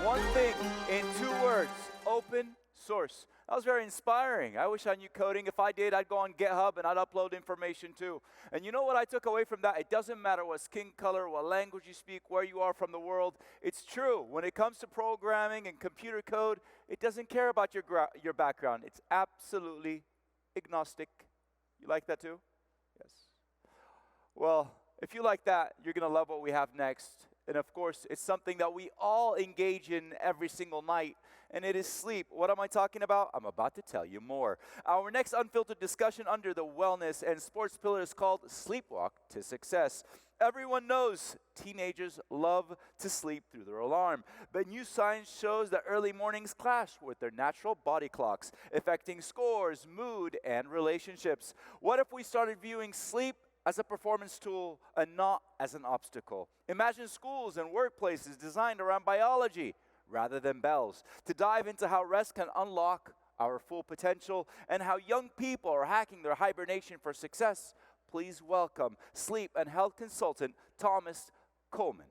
one thing in 2 words: open source. That was very inspiring. I wish I knew coding. If I did, I'd go on GitHub and I'd upload information too. And you know what I took away from that? It doesn't matter what skin color, what language you speak, where you are from the world. It's true. When it comes to programming and computer code, it doesn't care about your background. It's absolutely agnostic. You like that too? Yes. Well, if you like that, you're going to love what we have next. And of course, it's something that we all engage in every single night, and it is sleep. What am I talking about? I'm about to tell you more. Our next unfiltered discussion under the wellness and sports pillar is called Sleepwalk to Success. Everyone knows teenagers love to sleep through their alarm, but new science shows that early mornings clash with their natural body clocks, affecting scores, mood, and relationships. What if we started viewing sleep as a performance tool and not as an obstacle? Imagine schools and workplaces designed around biology rather than bells. To dive into how rest can unlock our full potential and how young people are hacking their hibernation for success, please welcome sleep and health consultant Thomas Coleman.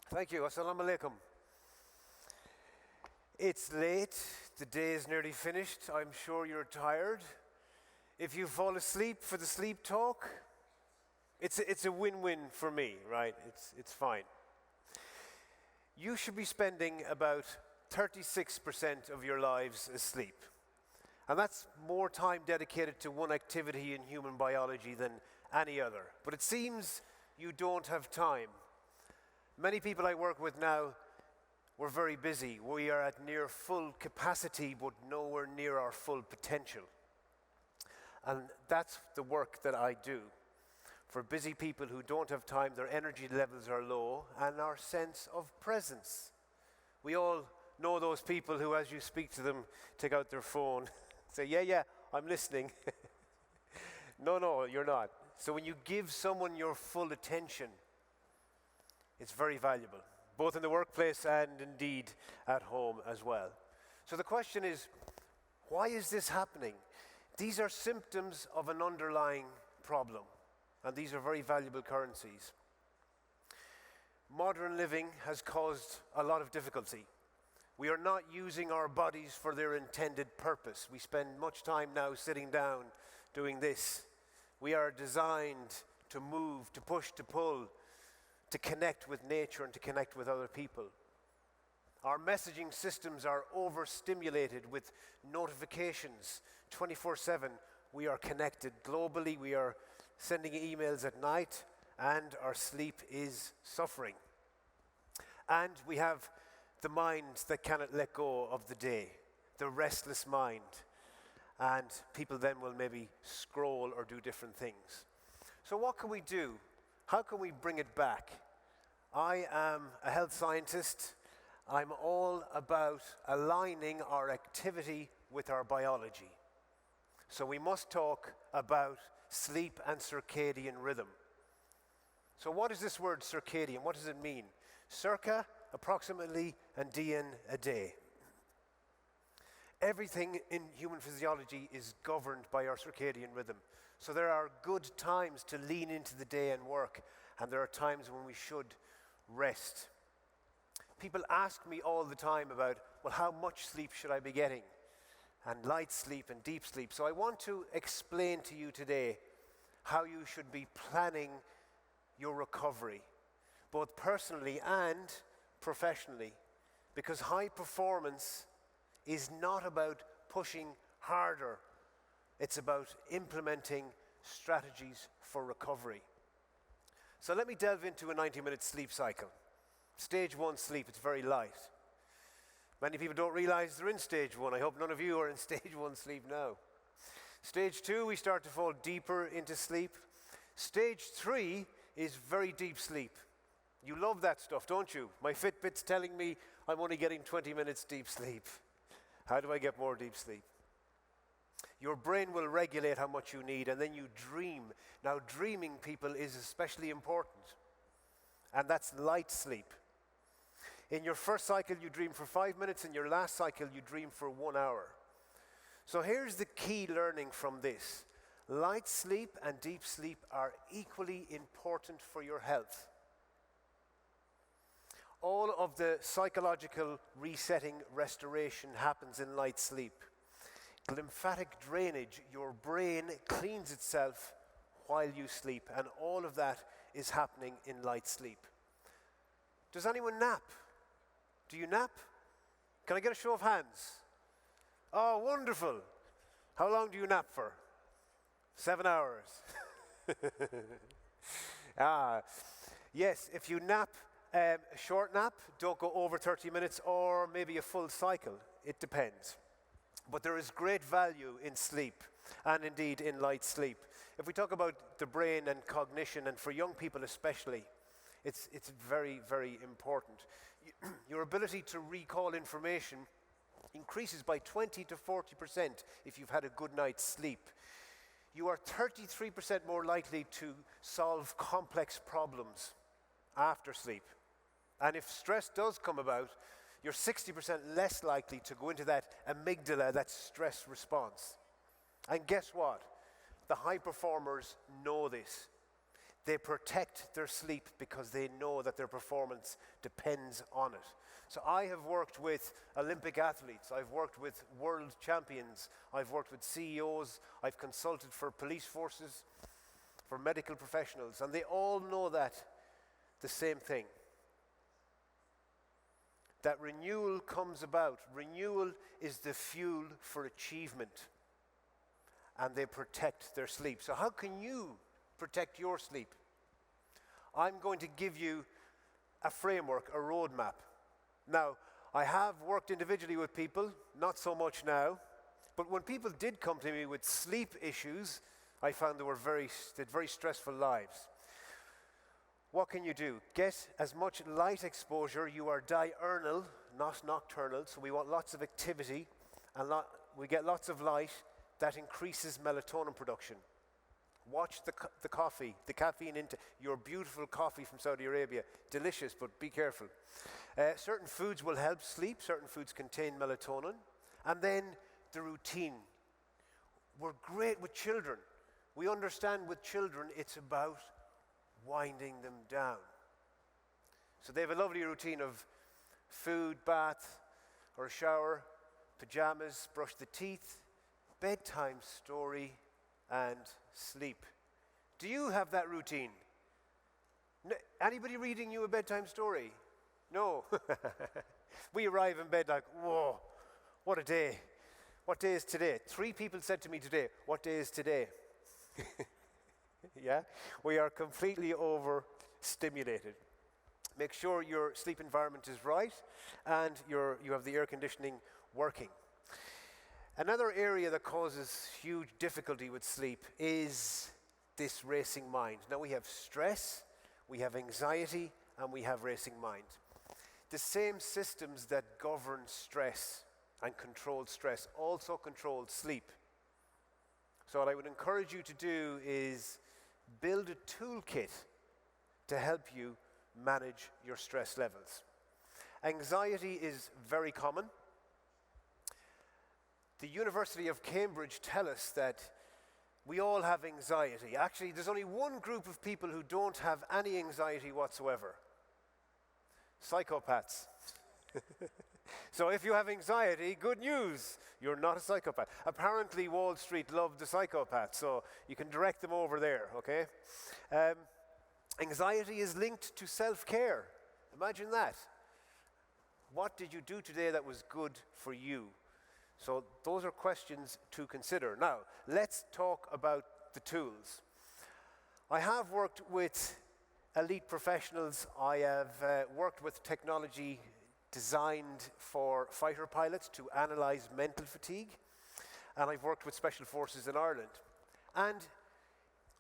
Thank you. Assalamu alaikum. It's late. The day is nearly finished. I'm sure you're tired. If you fall asleep for the sleep talk, it's a win-win for me, right? It's fine. You should be spending about 36% of your lives asleep. And that's more time dedicated to one activity in human biology than any other. But it seems you don't have time. Many people I work with now, we're very busy. We are at near full capacity, but nowhere near our full potential. And that's the work that I do. For busy people who don't have time, their energy levels are low, and our sense of presence. We all know those people who, as you speak to them, take out their phone, say, yeah, I'm listening. No, you're not. So when you give someone your full attention, it's very valuable, both in the workplace and indeed at home as well. So the question is, why is this happening? These are symptoms of an underlying problem, and these are very valuable currencies. Modern living has caused a lot of difficulty. We are not using our bodies for their intended purpose. We spend much time now sitting down doing this. We are designed to move, to push, to pull, to connect with nature and to connect with other people. Our messaging systems are overstimulated with notifications 24/7. We are connected globally. We are sending emails at night, and our sleep is suffering. And we have the mind that cannot let go of the day, the restless mind. And people then will maybe scroll or do different things. So what can we do? How can we bring it back? I am a health scientist. I'm all about aligning our activity with our biology. So we must talk about sleep and circadian rhythm. So what is this word circadian? What does it mean? Circa, approximately, and dian, a day. Everything in human physiology is governed by our circadian rhythm. So there are good times to lean into the day and work, and there are times when we should rest. People ask me all the time about, well, how much sleep should I be getting? And light sleep and deep sleep. So I want to explain to you today how you should be planning your recovery, both personally and professionally, because high performance is not about pushing harder. It's about implementing strategies for recovery. So let me delve into a 90-minute sleep cycle. Stage 1 sleep, it's very light. Many people don't realize they're in stage 1. I hope none of you are in stage 1 sleep now. Stage 2, we start to fall deeper into sleep. Stage 3 is very deep sleep. You love that stuff, don't you? My Fitbit's telling me I'm only getting 20 minutes deep sleep. How do I get more deep sleep? Your brain will regulate how much you need, and then you dream. Now, dreaming, people, is especially important. And that's light sleep. In your first cycle, you dream for 5 minutes. In your last cycle, you dream for 1 hour. So here's the key learning from this. Light sleep and deep sleep are equally important for your health. All of the psychological resetting, restoration happens in light sleep. Lymphatic drainage, your brain cleans itself while you sleep, and all of that is happening in light sleep. Does anyone nap? Do you nap? Can I get a show of hands? Oh, wonderful. How long do you nap for? 7 hours. Yes, if you nap, a short nap, don't go over 30 minutes or maybe a full cycle. It depends. But there is great value in sleep and indeed in light sleep. If we talk about the brain and cognition, and for young people especially, it's very, very important. Your ability to recall information increases by 20 to 40% if you've had a good night's sleep. You are 33% more likely to solve complex problems after sleep. And if stress does come about, you're 60% less likely to go into that amygdala, that stress response. And guess what? The high performers know this. They protect their sleep because they know that their performance depends on it. So I have worked with Olympic athletes, I've worked with world champions, I've worked with CEOs, I've consulted for police forces, for medical professionals, and they all know that the same thing. That renewal comes about. Renewal is the fuel for achievement, and they protect their sleep. So how can you protect your sleep? I'm going to give you a framework, a roadmap. Now, I have worked individually with people, not so much now, but when people did come to me with sleep issues, I found they had very stressful lives. What can you do? Get as much light exposure. You are diurnal, not nocturnal, so we want lots of activity, and we get lots of light. That increases melatonin production. Watch the coffee, the caffeine intake. Your beautiful coffee from Saudi Arabia, delicious, but be careful. Certain foods will help sleep. Certain foods contain melatonin. And then the routine. We're great with children. We understand with children it's about winding them down. So they have a lovely routine of food, bath, or a shower, pajamas, brush the teeth, bedtime story, and sleep. Do you have that routine? Anybody reading you a bedtime story? No. We arrive in bed like, whoa, what a day. What day is today? 3 people said to me today, what day is today? Yeah? We are completely overstimulated. Make sure your sleep environment is right and you have the air conditioning working. Another area that causes huge difficulty with sleep is this racing mind. Now we have stress, we have anxiety, and we have racing mind. The same systems that govern stress and control stress also control sleep. So what I would encourage you to do is build a toolkit to help you manage your stress levels. Anxiety is very common. The University of Cambridge tell us that we all have anxiety. Actually, there's only one group of people who don't have any anxiety whatsoever. Psychopaths. So if you have anxiety, good news, you're not a psychopath. Apparently Wall Street loved the psychopaths, so you can direct them over there, okay? Anxiety is linked to self-care. Imagine that. What did you do today that was good for you? So those are questions to consider. Now, let's talk about the tools. I have worked with elite professionals. I have worked with technology designed for fighter pilots to analyze mental fatigue. And I've worked with special forces in Ireland. And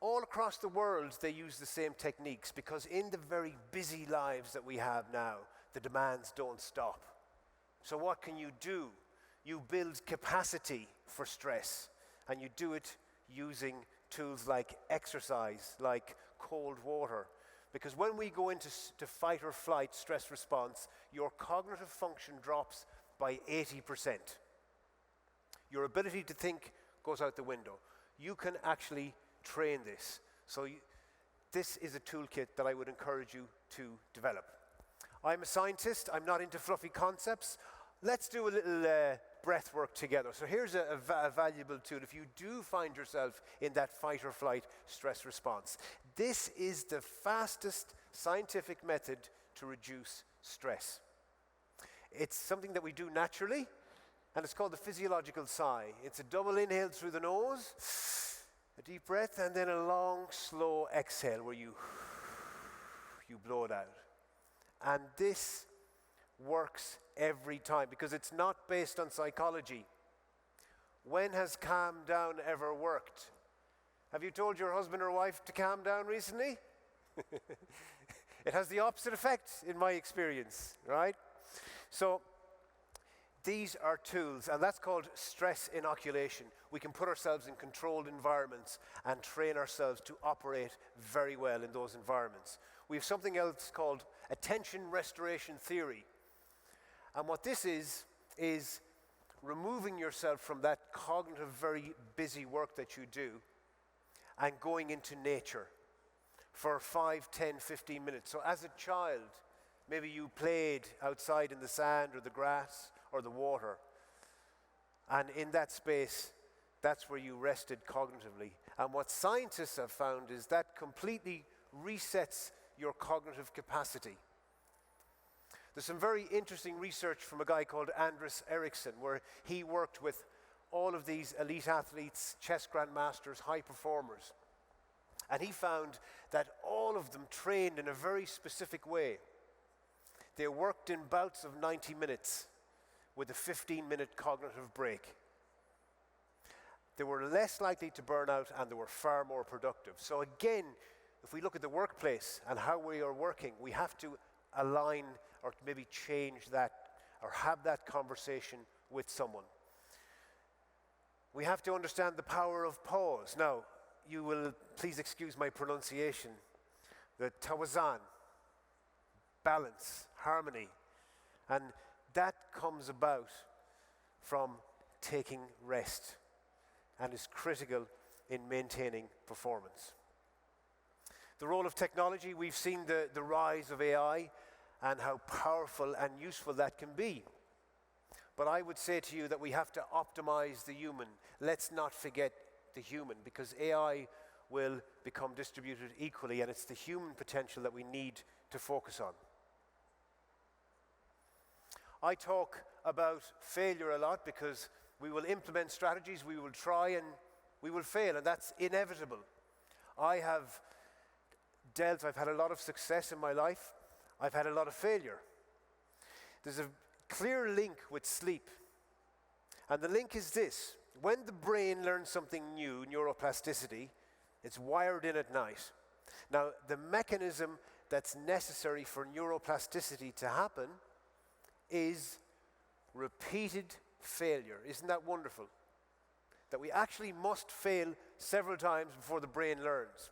all across the world, they use the same techniques because in the very busy lives that we have now, the demands don't stop. So what can you do? You build capacity for stress, and you do it using tools like exercise, like cold water, Because when we go into to fight or flight stress response, your cognitive function drops by 80%. Your ability to think goes out the window. You can actually train this. So this is a toolkit that I would encourage you to develop. I'm a scientist. I'm not into fluffy concepts. Let's do a little breath work together. So here's a valuable tool if you do find yourself in that fight or flight stress response. This is the fastest scientific method to reduce stress. It's something that we do naturally, and it's called the physiological sigh. It's a double inhale through the nose, a deep breath, and then a long, slow exhale where you blow it out. And this works every time because it's not based on psychology. When has calm down ever worked? Have you told your husband or wife to calm down recently? It has the opposite effect in my experience, right? So these are tools, and that's called stress inoculation. We can put ourselves in controlled environments and train ourselves to operate very well in those environments. We have something else called attention restoration theory. And what this is removing yourself from that cognitive, very busy work that you do and going into nature for 5, 10, 15 minutes. So as a child, maybe you played outside in the sand or the grass or the water. And in that space, that's where you rested cognitively. And what scientists have found is that completely resets your cognitive capacity. There's some very interesting research from a guy called Anders Ericsson, where he worked with all of these elite athletes, chess grandmasters, high performers. And he found that all of them trained in a very specific way. They worked in bouts of 90 minutes with a 15-minute cognitive break. They were less likely to burn out and they were far more productive. So again, if we look at the workplace and how we are working, we have to align or maybe change that or have that conversation with someone. We have to understand the power of pause. Now, you will please excuse my pronunciation. The tawazan, balance, harmony. And that comes about from taking rest and is critical in maintaining performance. The role of technology, we've seen the rise of AI and how powerful and useful that can be. But I would say to you that we have to optimize the human. Let's not forget the human, because AI will become distributed equally, and it's the human potential that we need to focus on. I talk about failure a lot because we will implement strategies, we will try, and we will fail, and that's inevitable. I've had a lot of success in my life. I've had a lot of failure. There's a clear link with sleep. And the link is this. When the brain learns something new, neuroplasticity, it's wired in at night. Now, the mechanism that's necessary for neuroplasticity to happen is repeated failure. Isn't that wonderful? That we actually must fail several times before the brain learns.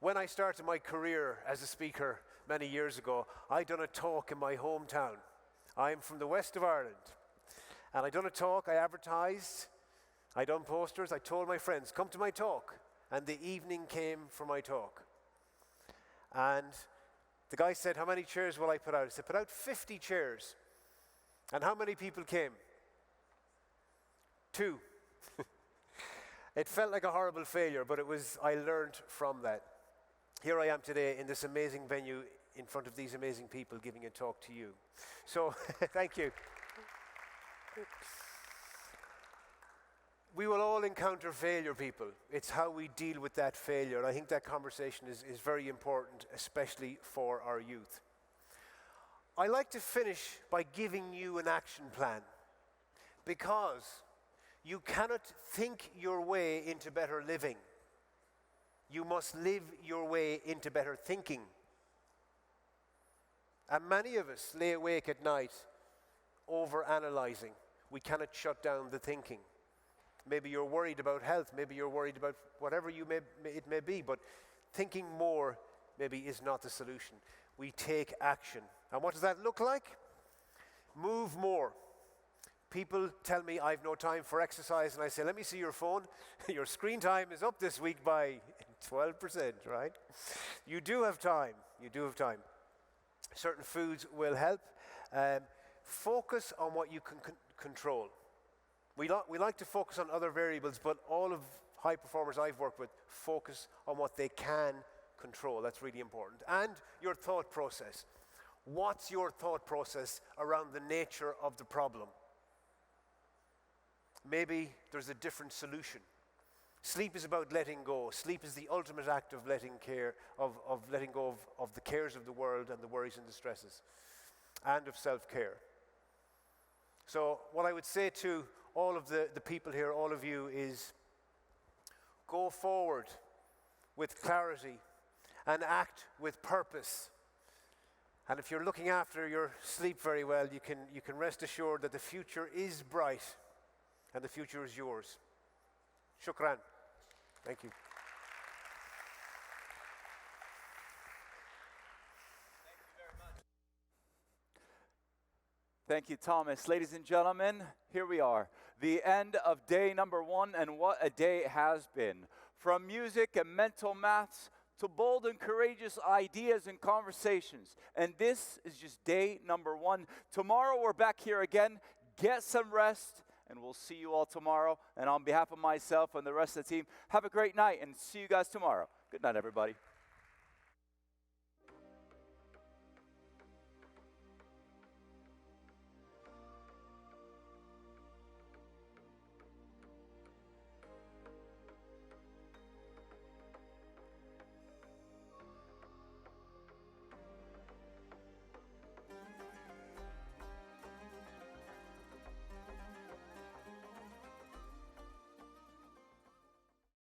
When I started my career as a speaker many years ago, I done a talk in my hometown. I'm from the west of Ireland. And I done a talk, I advertised, I done posters, I told my friends, come to my talk. And the evening came for my talk. And the guy said, how many chairs will I put out? I said, put out 50 chairs. And how many people came? 2. It felt like a horrible failure, but I learned from that. Here I am today in this amazing venue in front of these amazing people giving a talk to you. So, thank you. We will all encounter failure, people. It's how we deal with that failure. And I think that conversation is very important, especially for our youth. I like to finish by giving you an action plan, because you cannot think your way into better living. You must live your way into better thinking. And many of us lay awake at night over-analyzing. We cannot shut down the thinking. Maybe you're worried about health. Maybe you're worried about whatever it may be. But thinking more maybe is not the solution. We take action. And what does that look like? Move more. People tell me I've no time for exercise, and I say, let me see your phone. Your screen time is up this week by 12%, right? You do have time. You do have time. Certain foods will help. Focus on what you can control. We like to focus on other variables, but all of high performers I've worked with focus on what they can control. That's really important. And your thought process. What's your thought process around the nature of the problem? Maybe there's a different solution. Sleep is about letting go. Sleep is the ultimate act of letting letting go of the cares of the world and the worries and the stresses, and of self-care. So what I would say to all of the people here, all of you, is go forward with clarity and act with purpose. And if you're looking after your sleep very well, you can rest assured that the future is bright and the future is yours. Shukran. Thank you. Thank you, Thomas. Ladies and gentlemen, here we are. The end of day number 1, and what a day it has been. From music and mental maths to bold and courageous ideas and conversations. And this is just day number 1. Tomorrow we're back here again. Get some rest, and we'll see you all tomorrow. And on behalf of myself and the rest of the team, have a great night, and see you guys tomorrow. Good night, everybody.